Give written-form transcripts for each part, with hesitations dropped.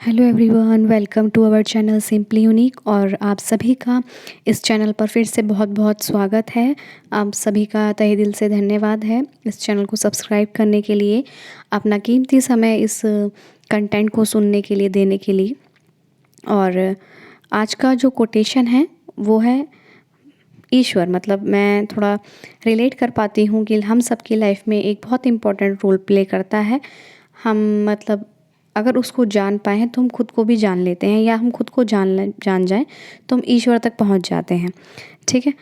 Hello everyone, welcome to our channel simply unique. और आप सभी का इस चैनल पर फिर से बहुत बहुत स्वागत है। आप सभी का तहे दिल से धन्यवाद है इस चैनल को सब्सक्राइब करने के लिए, अपना कीमती समय इस कंटेंट को सुनने के लिए देने के लिए। और आज का जो कोटेशन है वो है ईश्वर। मतलब मैं थोड़ा रिलेट कर पाती हूँ कि हम सबकी लाइफ में एक बहुत इम्पोर्टेंट रोल प्ले करता है। हम मतलब अगर उसको जान पाएँ हैं तो हम खुद को भी जान लेते हैं, या हम खुद को जान जाएँ तो हम ईश्वर तक पहुँच जाते हैं। ठीक है,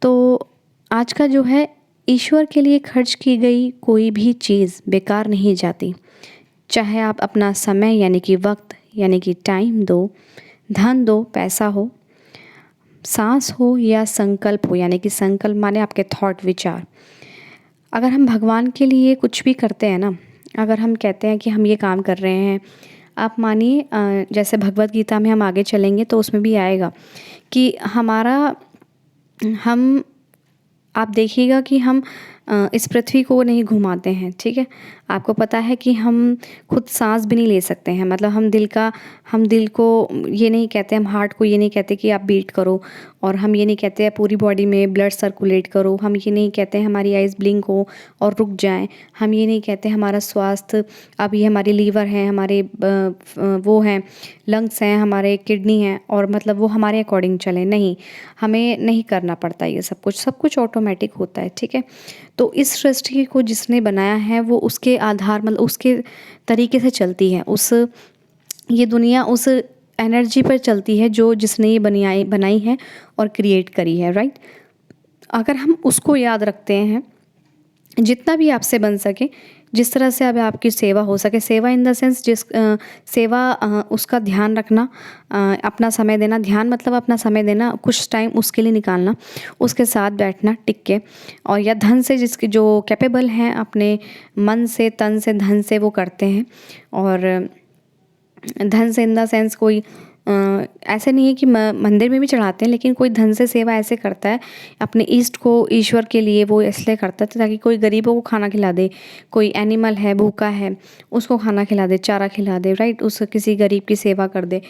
तो आज का जो है, ईश्वर के लिए खर्च की गई कोई भी चीज़ बेकार नहीं जाती। चाहे आप अपना समय यानी कि वक्त यानी कि टाइम दो, धन दो, पैसा हो, सांस हो या संकल्प हो, यानी कि संकल्प माने आपके थॉट विचार। अगर हम भगवान के लिए कुछ भी करते हैं ना, अगर हम कहते हैं कि हम ये काम कर रहे हैं, आप मानिए जैसे भगवत गीता में हम आगे चलेंगे तो उसमें भी आएगा कि हम आप देखिएगा कि हम इस पृथ्वी को नहीं घुमाते हैं। ठीक है, आपको पता है कि हम खुद सांस भी नहीं ले सकते हैं। मतलब हम दिल को ये नहीं कहते, हम हार्ट को ये नहीं कहते कि आप बीट करो, और हम ये नहीं कहते हैं पूरी बॉडी में ब्लड सर्कुलेट करो, हम ये नहीं कहते हैं हमारी आइज़ ब्लिंक हो और रुक जाएं, हम ये नहीं कहते हमारा स्वास्थ्य, अब ये हमारे लीवर हैं, हमारे वो हैं, लंग्स हैं, हमारे किडनी हैं, और मतलब वो हमारे अकॉर्डिंग चले। नहीं, हमें नहीं करना पड़ता ये सब कुछ ऑटोमेटिक होता है। ठीक है, तो इस सृष्टि को जिसने बनाया है वो उसके आधार मतलब उसके तरीके से चलती है। ये दुनिया उस एनर्जी पर चलती है जो जिसने ये बनाई है और क्रिएट करी है। राइट, अगर हम उसको याद रखते हैं, जितना भी आपसे बन सके, जिस तरह से अब आपकी सेवा हो सके, सेवा इन द सेंस उसका ध्यान रखना, अपना समय देना, ध्यान मतलब अपना समय देना, कुछ टाइम उसके लिए निकालना, उसके साथ बैठना टिक के, और या धन से जिसके जो कैपेबल हैं, अपने मन से, तन से, धन से वो करते हैं। और धन से इन द सेंस कोई ऐसे नहीं है कि मंदिर में भी चढ़ाते हैं, लेकिन कोई धन से सेवा ऐसे करता है अपने ईष्ट को, ईश्वर के लिए वो इसलिए करता है ताकि कोई गरीबों को खाना खिला दे, कोई एनिमल है भूखा है उसको खाना खिला दे, चारा खिला दे। राइट, उस किसी गरीब की सेवा कर दे,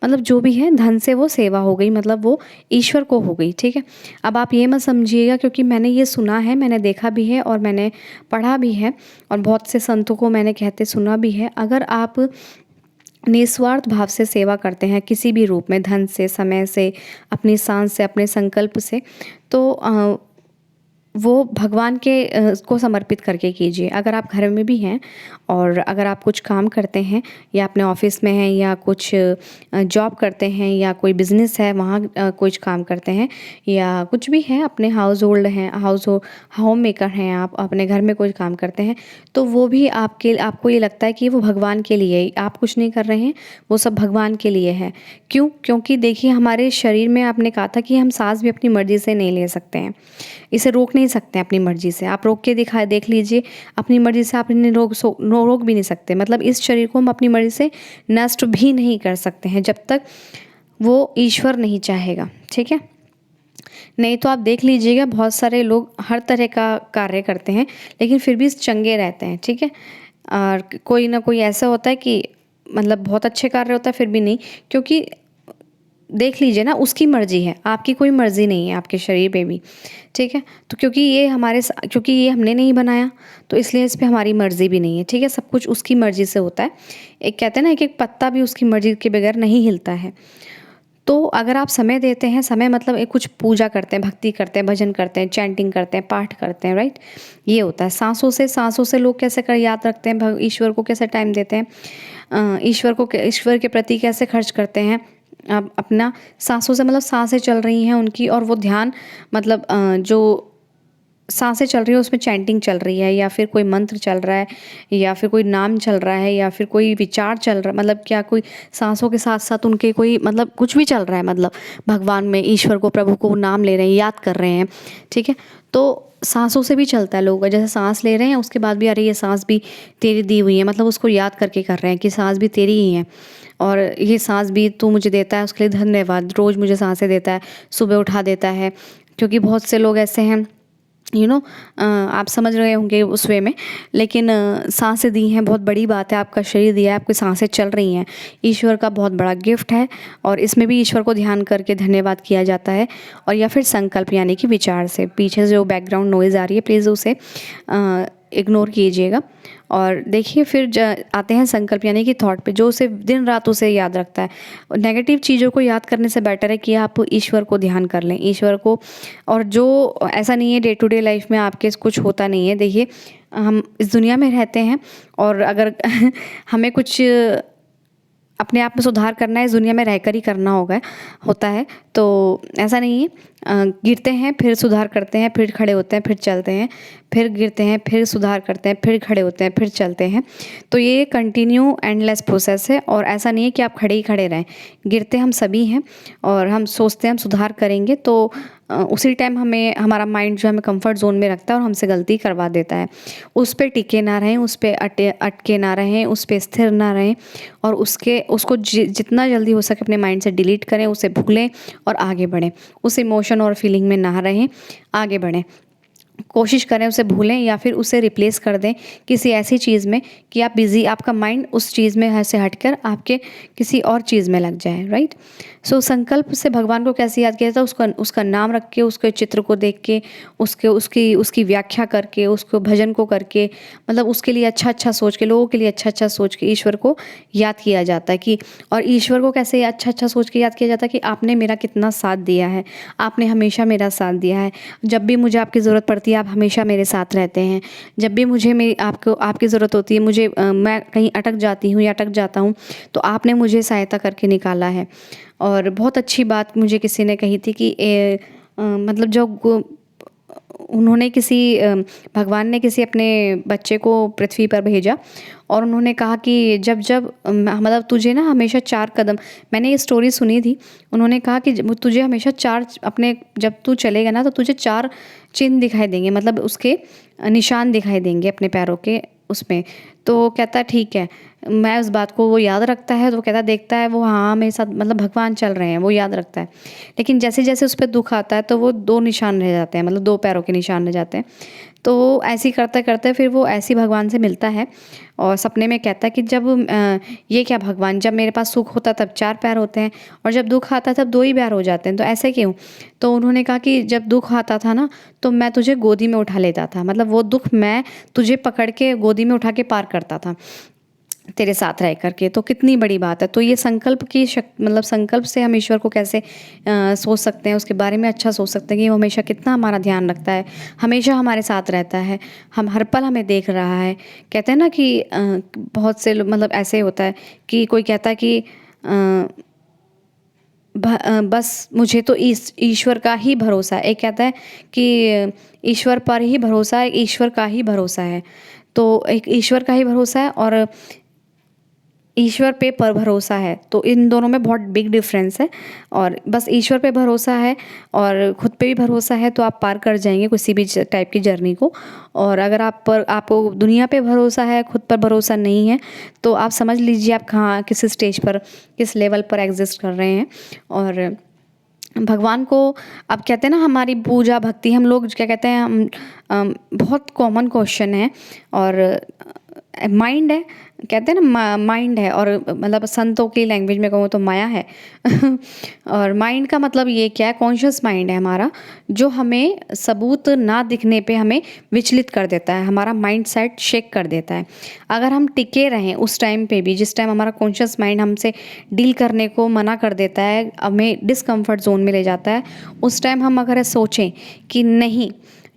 मतलब जो भी है धन से वो सेवा हो गई, मतलब वो ईश्वर को हो गई। ठीक है, अब आप ये मत समझिएगा, क्योंकि मैंने ये सुना है, मैंने देखा भी है और मैंने पढ़ा भी है, और बहुत से संतों को मैंने कहते सुना भी है, अगर आप निस्वार्थ भाव से सेवा करते हैं किसी भी रूप में, धन से, समय से, अपनी सांस से, अपने संकल्प से, तो वो भगवान के को समर्पित करके कीजिए। अगर आप घर में भी हैं और अगर आप कुछ काम करते हैं, या अपने ऑफिस में हैं, या कुछ जॉब करते हैं, या कोई बिज़नेस है वहाँ कुछ काम करते हैं, या कुछ भी है, अपने होम मेकर हैं, आप अपने घर में कोई काम करते हैं, तो वो भी आपको ये लगता है कि वो भगवान के लिए है, आप कुछ नहीं कर रहे हैं, वो सब भगवान के लिए है। क्यों? क्योंकि देखिए, हमारे शरीर में आपने कहा था कि हम सांस भी अपनी मर्ज़ी से नहीं ले सकते हैं, इसे रोक नहीं सकते हैं अपनी मर्ज़ी से। आप रोक के देख लीजिए, अपनी मर्ज़ी से आप इन्हें रोक भी नहीं सकते। मतलब इस शरीर को हम अपनी मर्ज़ी से नष्ट भी नहीं कर सकते हैं जब तक वो ईश्वर नहीं चाहेगा। ठीक है, नहीं तो आप देख लीजिएगा, बहुत सारे लोग हर तरह का कार्य करते हैं लेकिन फिर भी चंगे रहते हैं। ठीक है, और कोई ना कोई ऐसा होता है कि मतलब बहुत अच्छे कार्य होता है फिर भी नहीं, क्योंकि देख लीजिए ना, उसकी मर्ज़ी है, आपकी कोई मर्ज़ी नहीं है आपके शरीर पे भी। ठीक है, तो क्योंकि ये हमने नहीं बनाया, तो इसलिए इस पे हमारी मर्ज़ी भी नहीं है। ठीक है, सब कुछ उसकी मर्ज़ी से होता है। एक कहते हैं ना, एक पत्ता भी उसकी मर्ज़ी के बगैर नहीं हिलता है। तो अगर आप समय देते हैं, समय मतलब एक कुछ पूजा करते हैं, भक्ति करते हैं, भजन करते हैं, चैंटिंग करते हैं, पाठ करते हैं। राइट, ये होता है। सांसों से लोग कैसे कर याद रखते हैं, ईश्वर को कैसे टाइम देते हैं, ईश्वर के प्रति कैसे खर्च करते हैं। आप अपना सांसों से, मतलब सांसें चल रही हैं उनकी, और वो ध्यान मतलब जो सांसें चल रही है उसमें चैंटिंग चल रही है, या फिर कोई मंत्र चल रहा है, या फिर कोई नाम चल रहा है, या फिर कोई विचार चल रहा है, मतलब क्या कोई सांसों के साथ साथ उनके कोई मतलब कुछ भी चल रहा है, मतलब भगवान में, ईश्वर को, प्रभु को नाम ले रहे हैं, याद कर रहे हैं। ठीक है, तो सांसों से भी चलता है। लोग जैसे सांस ले रहे हैं उसके बाद भी अरे ये सांस भी तेरी दी हुई है, मतलब उसको याद करके कर रहे हैं कि सांस भी तेरी ही है, और ये सांस भी तू मुझे देता है, उसके लिए धन्यवाद, रोज़ मुझे सांसें देता है, सुबह उठा देता है। क्योंकि बहुत से लोग ऐसे हैं आप समझ रहे होंगे उस वे में। लेकिन सांसें दी हैं, बहुत बड़ी बात है, आपका शरीर दिया है, आपकी सांसें चल रही हैं, ईश्वर का बहुत बड़ा गिफ्ट है। और इसमें भी ईश्वर को ध्यान करके धन्यवाद किया जाता है। और या फिर संकल्प यानी कि विचार से। पीछे जो बैकग्राउंड नॉइज़ आ रही है, प्लीज़ उसे इग्नोर कीजिएगा। और देखिए फिर आते हैं संकल्प यानी कि थॉट पे, जो उसे दिन रात उसे याद रखता है। नेगेटिव चीज़ों को याद करने से बेटर है कि आप ईश्वर को ध्यान कर लें, ईश्वर को। और जो ऐसा नहीं है डे टू डे लाइफ में आपके कुछ होता नहीं है। देखिए हम इस दुनिया में रहते हैं, और अगर हमें कुछ अपने आप में सुधार करना है, इस दुनिया में रहकर ही करना होता है। तो ऐसा नहीं है, गिरते हैं फिर सुधार करते हैं, फिर खड़े होते हैं, फिर चलते हैं, फिर गिरते हैं, फिर सुधार करते हैं, फिर खड़े होते हैं, फिर चलते हैं। तो ये कंटिन्यू एंडलेस प्रोसेस है। और ऐसा नहीं है कि आप खड़े ही खड़े रहें, गिरते हम सभी हैं। और हम सोचते हैं हम सुधार करेंगे, तो उसी टाइम हमें हमारा माइंड जो हमें कंफर्ट जोन में रखता है और हमसे गलती करवा देता है। उस पे टिके ना रहें, उस पे अटके ना रहें, उस पे स्थिर ना रहें। और उसको जितना जल्दी हो सके अपने माइंड से डिलीट करें, उसे भूलें और आगे बढ़ें। उस इमोशन और फीलिंग में ना रहें, आगे बढ़ें। कोशिश करें उसे भूलें, या फिर उसे रिप्लेस कर दें किसी ऐसी चीज़ में कि आपका माइंड उस चीज़ में से हटकर आपके किसी और चीज़ में लग जाए, राइट। सो संकल्प से भगवान को कैसे याद किया जाता है, उसका नाम रख के, उसके चित्र को देख के, उसकी व्याख्या करके, उसको भजन को करके, मतलब उसके लिए अच्छा अच्छा सोच के, लोगों के लिए अच्छा अच्छा सोच के ईश्वर को याद किया जाता है। कि और ईश्वर को कैसे अच्छा अच्छा सोच के याद किया जाता है कि आपने मेरा कितना साथ दिया है, आपने हमेशा मेरा साथ दिया है। जब भी मुझे आपकी ज़रूरत पड़ती है आप हमेशा मेरे साथ रहते हैं। जब भी मुझे मेरी आपकी ज़रूरत होती है, मैं कहीं अटक जाती हूँ या अटक जाता हूँ, तो आपने मुझे सहायता करके निकाला है। और बहुत अच्छी बात मुझे किसी ने कही थी कि मतलब जो उन्होंने भगवान ने किसी अपने बच्चे को पृथ्वी पर भेजा, और उन्होंने कहा कि जब जब मतलब तुझे ना हमेशा 4 कदम, मैंने ये स्टोरी सुनी थी। उन्होंने कहा कि तुझे हमेशा 4 अपने, जब तू चलेगा ना तो तुझे 4 चिन्ह दिखाई देंगे, मतलब उसके निशान दिखाई देंगे अपने पैरों के उसमें। तो कहता ठीक है, मैं उस बात को वो याद रखता है। तो कहता देखता है वो, हाँ मेरे साथ मतलब भगवान चल रहे हैं, वो याद रखता है। लेकिन जैसे जैसे उस पर दुख आता है तो वो 2 निशान रह जाते हैं, मतलब 2 पैरों के निशान रह जाते हैं। तो ऐसे ही करते करते फिर वो ऐसी भगवान से मिलता है, और सपने में कहता है कि जब ये क्या भगवान, जब मेरे पास सुख होता तब 4 पैर होते हैं, और जब दुख आता तब 2 ही पैर हो जाते हैं, तो ऐसे क्यों। तो उन्होंने कहा कि जब दुख आता था ना तो मैं तुझे गोदी में उठा लेता था, मतलब वो दुख मैं तुझे पकड़ के गोदी में उठा के पार करता था तेरे साथ रह करके। तो कितनी बड़ी बात है। तो ये संकल्प की मतलब संकल्प से हम ईश्वर को कैसे सोच सकते हैं, उसके बारे में अच्छा सोच सकते हैं कि वो हमेशा कितना हमारा ध्यान रखता है, हमेशा हमारे साथ रहता है, हम हर पल हमें देख रहा है। कहते हैं ना कि बहुत से मतलब ऐसे होता है कि कोई कहता है कि बस मुझे तो ईश्वर का ही भरोसा है। एक कहता है कि ईश्वर पर ही भरोसा है, ईश्वर का ही भरोसा है। तो एक ईश्वर का ही भरोसा है और ईश्वर पे पर भरोसा है, तो इन दोनों में बहुत बिग डिफरेंस है। और बस ईश्वर पे भरोसा है और खुद पे भी भरोसा है तो आप पार कर जाएंगे किसी भी टाइप की जर्नी को। और अगर आपको दुनिया पे भरोसा है, खुद पर भरोसा नहीं है, तो आप समझ लीजिए आप कहाँ, किस स्टेज पर, किस लेवल पर एग्जिस्ट कर रहे हैं। और भगवान को अब कहते हैं ना, हमारी पूजा भक्ति, हम लोग क्या कहते हैं, बहुत कॉमन क्वेश्चन है। और माइंड है, कहते हैं ना माइंड है, और मतलब संतों की लैंग्वेज में कहूँ तो माया है। और माइंड का मतलब ये क्या है, कॉन्शियस माइंड है हमारा, जो हमें सबूत ना दिखने पे हमें विचलित कर देता है, हमारा माइंड सेट शेक कर देता है। अगर हम टिके रहें उस टाइम पे भी, जिस टाइम हमारा कॉन्शियस माइंड हमसे डील करने को मना कर देता है, हमें डिस्कम्फर्ट जोन में ले जाता है, उस टाइम हम अगर सोचें कि नहीं,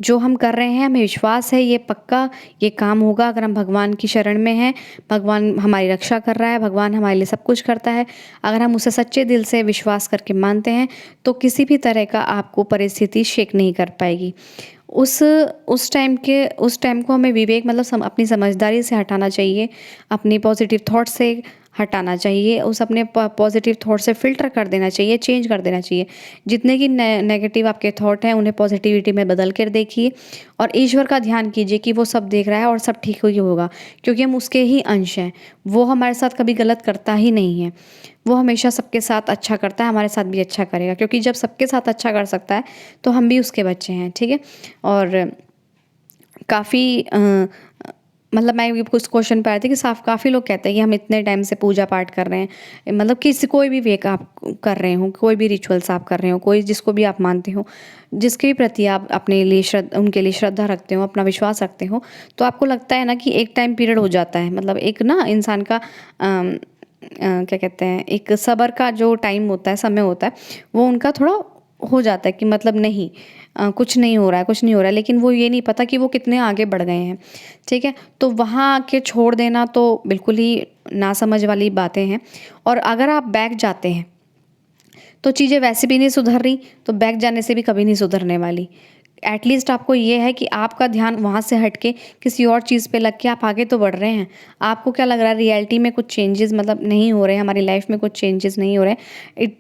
जो हम कर रहे हैं हमें विश्वास है ये पक्का ये काम होगा, अगर हम भगवान की शरण में हैं, भगवान हमारी रक्षा कर रहा है, भगवान हमारे लिए सब कुछ करता है, अगर हम उसे सच्चे दिल से विश्वास करके मानते हैं, तो किसी भी तरह का आपको परिस्थिति शेक नहीं कर पाएगी। उस टाइम को हमें विवेक मतलब अपनी समझदारी से हटाना चाहिए, अपनी पॉजिटिव थॉट से हटाना चाहिए, उस अपने पॉजिटिव थॉट से फ़िल्टर कर देना चाहिए, चेंज कर देना चाहिए। जितने की नेगेटिव आपके थॉट हैं उन्हें पॉजिटिविटी में बदल कर देखिए और ईश्वर का ध्यान कीजिए कि वो सब देख रहा है और सब ठीक ही होगा, क्योंकि हम उसके ही अंश हैं। वो हमारे साथ कभी गलत करता ही नहीं है। वो हमेशा सबके साथ अच्छा करता है, हमारे साथ भी अच्छा करेगा, क्योंकि जब सबके साथ अच्छा कर सकता है तो हम भी उसके बच्चे हैं, ठीक है। और काफ़ी मतलब मैं ये कुछ क्वेश्चन पे आए थे कि साफ काफ़ी लोग कहते हैं कि हम इतने टाइम से पूजा पाठ कर रहे हैं, मतलब किसी कोई भी वे आप कर रहे हो, कोई भी रिचुअल्स आप कर रहे हो, कोई जिसको भी आप मानते हो, जिसके भी प्रति आप अपने लिए उनके लिए श्रद्धा रखते हो, अपना विश्वास रखते हो, तो आपको लगता है ना कि एक टाइम पीरियड हो जाता है, मतलब एक ना इंसान का क्या कहते हैं, एक सब्र का जो टाइम होता है, समय होता है, वो उनका थोड़ा हो जाता है कि मतलब नहीं कुछ नहीं हो रहा है, कुछ नहीं हो रहा है, लेकिन वो ये नहीं पता कि वो कितने आगे बढ़ गए हैं, ठीक है। तो वहाँ आके छोड़ देना तो बिल्कुल ही नासमझ वाली बातें हैं। और अगर आप बैक जाते हैं तो चीज़ें वैसे भी नहीं सुधर रही, तो बैक जाने से भी कभी नहीं सुधरने वाली। एटलीस्ट आपको ये है कि आपका ध्यान वहाँ से हट के किसी और चीज़ पे लग के आप आगे तो बढ़ रहे हैं। आपको क्या लग रहा है रियलिटी में कुछ चेंजेस मतलब नहीं हो रहे हैं, हमारी लाइफ में कुछ चेंजेस नहीं हो रहे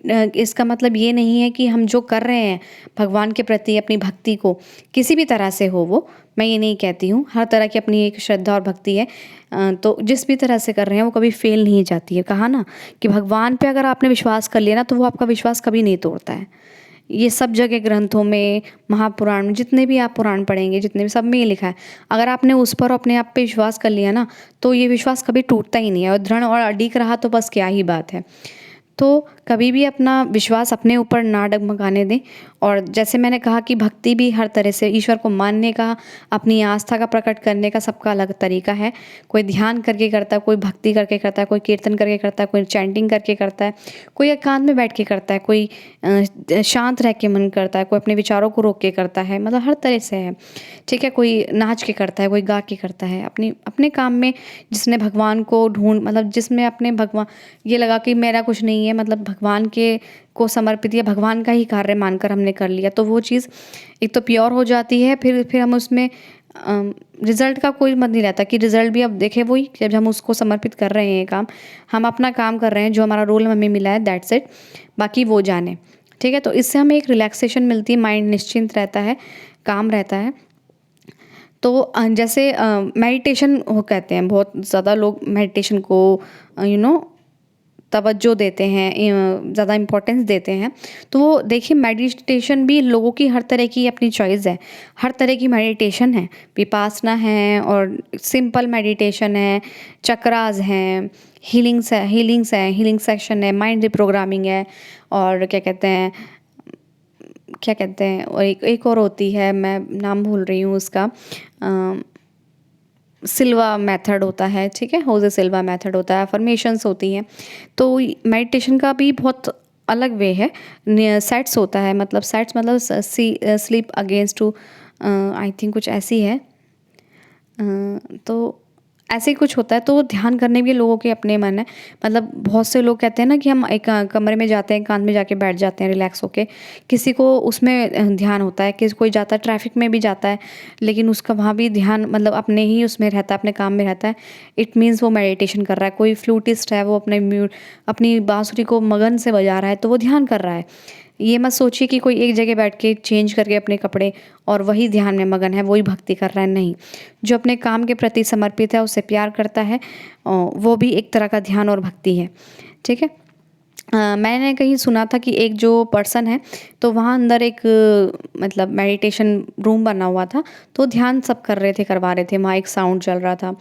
हैं। इसका मतलब ये नहीं है कि हम जो कर रहे हैं भगवान के प्रति अपनी भक्ति को किसी भी तरह से हो, वो मैं ये नहीं कहती हूँ, हर तरह की अपनी एक श्रद्धा और भक्ति है। तो जिस भी तरह से कर रहे हैं वो कभी फेल नहीं जाती है। कहा ना कि भगवान पे अगर आपने विश्वास कर लिया ना तो वो आपका विश्वास कभी नहीं तोड़ता है। ये सब जगह ग्रंथों में, महापुराण में, जितने भी आप पुराण पढ़ेंगे, जितने भी, सब में ये लिखा है। अगर आपने उस पर अपने आप पे विश्वास कर लिया ना तो ये विश्वास कभी टूटता ही नहीं है, और दृढ़ और अडिग रहा तो बस क्या ही बात है। तो कभी भी अपना विश्वास अपने ऊपर ना डगमगाने दें। और जैसे मैंने कहा कि भक्ति भी हर तरह से ईश्वर को मानने का, अपनी आस्था का प्रकट करने का सबका अलग तरीका है। कोई ध्यान करके करता है, कोई भक्ति करके करता है, कोई कीर्तन करके करता है, कोई चैंटिंग करके करता है, कोई एकांत में बैठ के करता है, कोई शांत रह के मन करता है, कोई अपने विचारों को रोक के करता है, मतलब हर तरह से है, ठीक है। कोई नाच के करता है, कोई गा के करता है, अपनी अपने काम में जिसने भगवान को ढूंढ, मतलब जिसमें अपने भगवान ये लगा कि मेरा कुछ नहीं है, मतलब भगवान के को समर्पित या भगवान का ही कार्य मानकर हमने कर लिया, तो वो चीज़ एक तो प्योर हो जाती है। फिर हम उसमें रिज़ल्ट का कोई मत नहीं रहता कि रिज़ल्ट भी अब देखें वही, जब हम उसको समर्पित कर रहे हैं काम, हम अपना काम कर रहे हैं, जो हमारा रोल हमें मिला है, दैट्स इट, बाकी वो जाने, ठीक है। तो इससे हमें एक रिलैक्सेशन मिलती है, माइंड निश्चिंत रहता है, काम रहता है। तो जैसे मेडिटेशन वो कहते हैं, बहुत ज़्यादा लोग मेडिटेशन को तवज्जो देते हैं, ज़्यादा इम्पोर्टेंस देते हैं। तो वो देखिए, मेडिटेशन भी लोगों की हर तरह की अपनी चॉइस है, हर तरह की मेडिटेशन है, विपासना है और सिंपल मेडिटेशन है, चक्रास हैं, हीलिंग सेक्शन है, माइंड रिप्रोग्रामिंग है, और क्या कहते हैं और एक और होती है, मैं नाम भूल रही हूँ उसका, सिल्वा मेथड होता है, ठीक है, होज़े सिल्वा मेथड होता है, अफर्मेशंस होती हैं। तो मेडिटेशन का भी बहुत अलग वे है। सेट्स होता है, मतलब सेट्स मतलब sleep against to, I think कुछ ऐसी है। तो ऐसे ही कुछ होता है। तो ध्यान करने के लोगों के अपने मन है, मतलब बहुत से लोग कहते हैं ना कि हम एक कमरे में जाते हैं, एकांत में जाके बैठ जाते हैं रिलैक्स होके, किसी को उसमें ध्यान होता है, किसी कोई जाता है ट्रैफिक में भी जाता है, लेकिन उसका वहाँ भी ध्यान मतलब अपने ही उसमें रहता है, अपने काम में रहता है। इट मीन्स वो मेडिटेशन कर रहा है। कोई फ्लूटिस्ट है, वो अपनी बांसुरी को मगन से बजा रहा है, तो वो ध्यान कर रहा है। ये मत सोचिए कि कोई एक जगह बैठ के चेंज करके अपने कपड़े और वही ध्यान में मगन है, वही भक्ति कर रहा है, नहीं। जो अपने काम के प्रति समर्पित है, उससे प्यार करता है, वो भी एक तरह का ध्यान और भक्ति है, ठीक है। मैंने कहीं सुना था कि एक जो पर्सन है, तो वहाँ अंदर एक मतलब मेडिटेशन रूम बना हुआ था, तो ध्यान सब कर रहे थे, करवा रहे थे, वहाँ एक साउंड चल रहा था।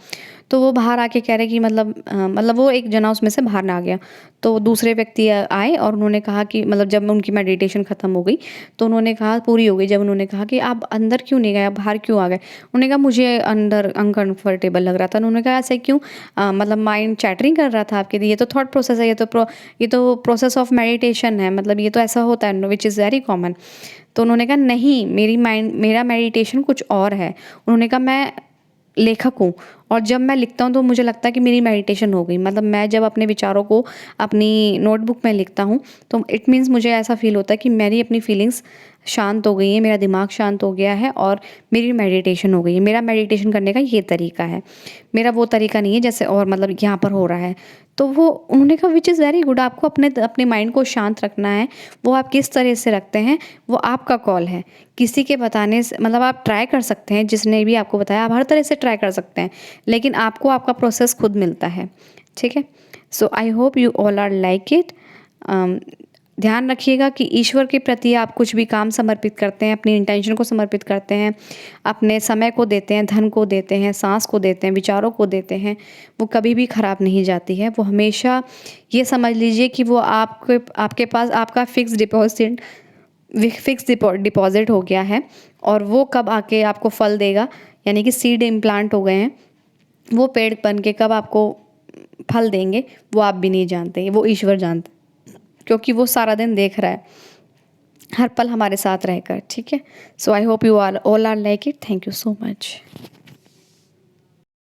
तो वो बाहर आके कह रहे कि मतलब वो एक जना उसमें से बाहर ना गया। तो दूसरे व्यक्ति आए और उन्होंने कहा कि मतलब जब उनकी मेडिटेशन ख़त्म हो गई, तो उन्होंने कहा, पूरी हो गई, जब उन्होंने कहा कि आप अंदर क्यों नहीं गए, आप बाहर क्यों आ गए? उन्होंने कहा मुझे अंदर अनकंफर्टेबल लग रहा था। उन्होंने कहा ऐसे क्यों? मतलब माइंड चैटरिंग कर रहा था आपके लिए, ये तो थॉट प्रोसेस है, ये तो प्रोसेस ऑफ मेडिटेशन है, मतलब ये तो ऐसा होता है, विच इज़ वेरी कॉमन। तो उन्होंने कहा नहीं, मेरा मेडिटेशन कुछ और है। उन्होंने कहा मैं लेखक हूँ, और जब मैं लिखता हूँ तो मुझे लगता है कि मेरी मेडिटेशन हो गई। मतलब मैं जब अपने विचारों को अपनी नोटबुक में लिखता हूँ तो इट मीन्स मुझे ऐसा फील होता है कि मेरी अपनी फीलिंग्स शांत हो गई हैं, मेरा दिमाग शांत हो गया है और मेरी मेडिटेशन हो गई है। मेरा मेडिटेशन करने का ये तरीका है। मेरा वो तरीका नहीं है जैसे और मतलब यहाँ पर हो रहा है। तो वो उन्होंने कहा व्हिच इज़ वेरी गुड, आपको अपने माइंड को शांत रखना है। वो आप किस तरह से रखते हैं वो आपका कॉल है। किसी के बताने से मतलब आप ट्राई कर सकते हैं, जिसने भी आपको बताया आप हर तरह से ट्राई कर सकते हैं, लेकिन आपको आपका प्रोसेस खुद मिलता है। ठीक है? So I hope you all are like it. ध्यान रखिएगा कि ईश्वर के प्रति आप कुछ भी काम समर्पित करते हैं, अपनी इंटेंशन को समर्पित करते हैं, अपने समय को देते हैं, धन को देते हैं, सांस को देते हैं, विचारों को देते हैं, वो कभी भी ख़राब नहीं जाती है। वो हमेशा ये समझ लीजिए कि वो आपके पास आपका फिक्स डिपॉज़िट हो गया है और वो कब आके आपको फल देगा, यानी कि सीड इम्प्लांट हो गए हैं, वो पेड़ बन के कब आपको फल देंगे वो आप भी नहीं जानते, वो ईश्वर जानते, क्योंकि वो सारा दिन देख रहा है, हर पल हमारे साथ रहकर। ठीक है? So I hope you all are like it. Thank you so much.